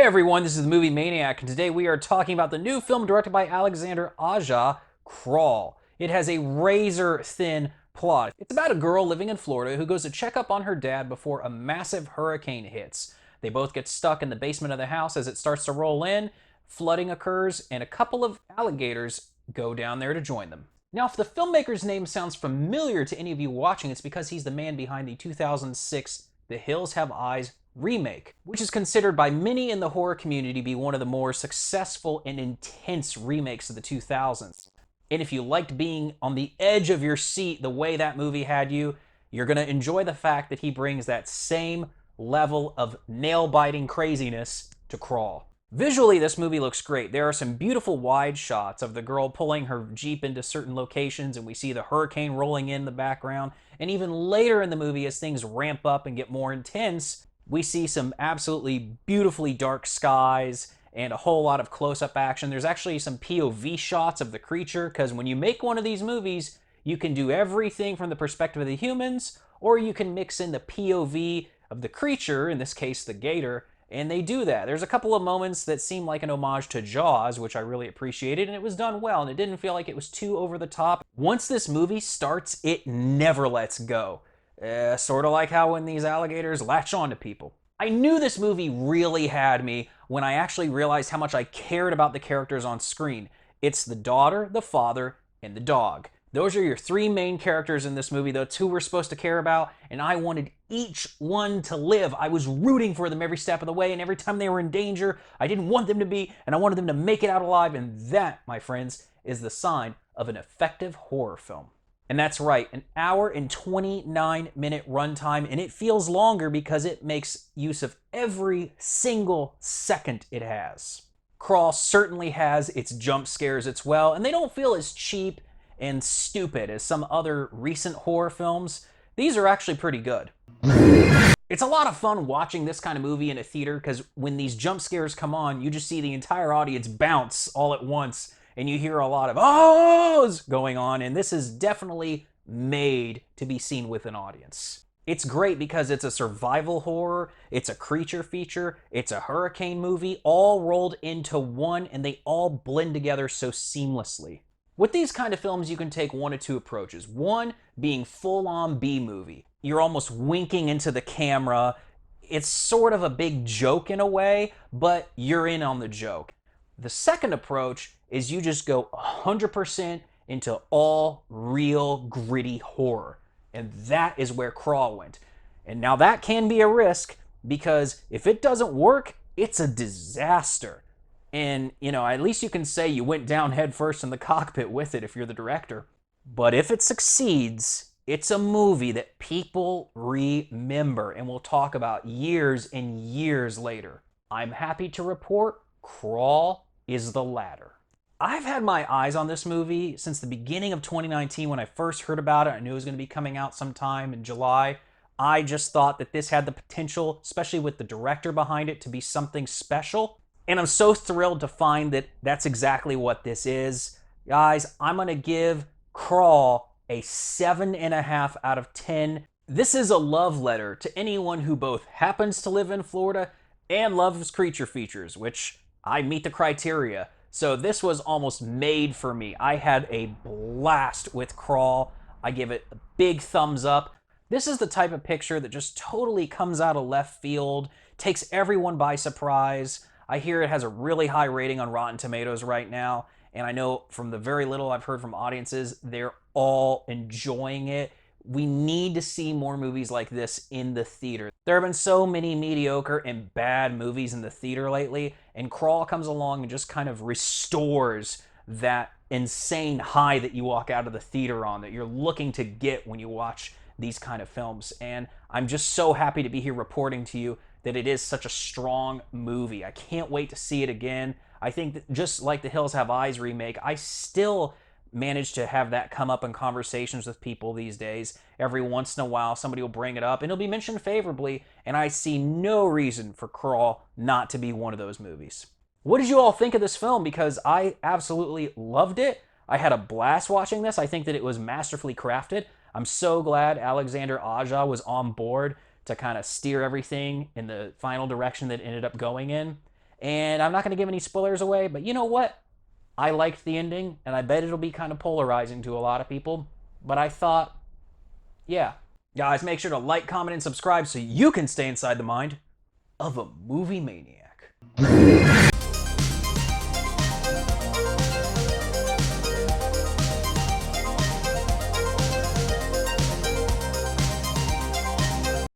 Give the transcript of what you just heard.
everyone, this is the movie Maniac, and today we are talking about the new film directed by Alexandre Aja, Crawl. It has a razor-thin plot. It's about a girl living in Florida who goes to check up on her dad before a massive hurricane hits. They both get stuck in the basement of the house as it starts to roll in, flooding occurs, and a couple of alligators go down there to join them. Now, if the filmmaker's name sounds familiar to any of you watching, it's because he's the man behind the 2006 The Hills Have Eyes remake, which is considered by many in the horror community to be one of the more successful and intense remakes of the 2000s. And if you liked being on the edge of your seat the way that movie had you, you're going to enjoy the fact that he brings that same level of nail-biting craziness to Crawl. Visually, this movie looks great. There are some beautiful wide shots of the girl pulling her Jeep into certain locations, and we see the hurricane rolling in the background. And even later in the movie, as things ramp up and get more intense, we see some absolutely beautifully dark skies and a whole lot of close-up action. There's actually some POV shots of the creature, because when you make one of these movies, you can do everything from the perspective of the humans, or you can mix in the POV of the creature, in this case the gator, and they do that. There's a couple of moments that seem like an homage to Jaws, which I really appreciated, and it was done well, and it didn't feel like it was too over the top. Once this movie starts, it never lets go. Sort of like how when these alligators latch on to people. I knew this movie really had me when I actually realized how much I cared about the characters on screen. It's the daughter, the father, and the dog. Those are your three main characters in this movie. That's who we're supposed to care about, and I wanted each one to live. I was rooting for them every step of the way, and every time they were in danger, I didn't want them to be, and I wanted them to make it out alive, and that, my friends, is the sign of an effective horror film. And that's right, an hour and 29-minute runtime, and it feels longer because it makes use of every single second it has. Crawl certainly has its jump scares as well, and they don't feel as cheap and stupid as some other recent horror films. These are actually pretty good. It's a lot of fun watching this kind of movie in a theater because when these jump scares come on, you just see the entire audience bounce all at once, and you hear a lot of ohs going on, and this is definitely made to be seen with an audience. It's great because it's a survival horror, it's a creature feature, it's a hurricane movie, all rolled into one, and they all blend together so seamlessly. With these kind of films, you can take one of two approaches. One being full-on B-movie. You're almost winking into the camera. It's sort of a big joke in a way, but you're in on the joke. The second approach is you just go 100% into all real gritty horror. And that is where Crawl went. And now that can be a risk because if it doesn't work, it's a disaster. And, at least you can say you went down headfirst in the cockpit with it if you're the director. But if it succeeds, it's a movie that people remember and will talk about years and years later. I'm happy to report Crawl is the latter. I've had my eyes on this movie since the beginning of 2019 when I first heard about it. I knew it was going to be coming out sometime in July. I just thought that this had the potential, especially with the director behind it, to be something special. And I'm so thrilled to find that that's exactly what this is. Guys, I'm going to give Crawl a 7.5 out of 10. This is a love letter to anyone who both happens to live in Florida and loves creature features, which I meet the criteria. So this was almost made for me. I had a blast with Crawl. I give it a big thumbs up. This is the type of picture that just totally comes out of left field, takes everyone by surprise. I hear it has a really high rating on Rotten Tomatoes right now, and I know from the very little I've heard from audiences, they're all enjoying it. We need to see more movies like this in the theater. There have been so many mediocre and bad movies in the theater lately, and Crawl comes along and just kind of restores that insane high that you walk out of the theater on, that you're looking to get when you watch these kind of films. And I'm just so happy to be here reporting to you that it is such a strong movie. I can't wait to see it again. I think that just like the Hills Have Eyes remake, I still manage to have that come up in conversations with people these days. Every once in a while, somebody will bring it up, and it'll be mentioned favorably, and I see no reason for Crawl not to be one of those movies. What did you all think of this film? Because I absolutely loved it. I had a blast watching this. I think that it was masterfully crafted. I'm so glad Alexandre Aja was on board to kind of steer everything in the final direction that it ended up going in. And I'm not going to give any spoilers away, but you know what? I liked the ending, and I bet it'll be kind of polarizing to a lot of people. But I thought, yeah. Guys, make sure to like, comment, and subscribe so you can stay inside the mind of a movie maniac.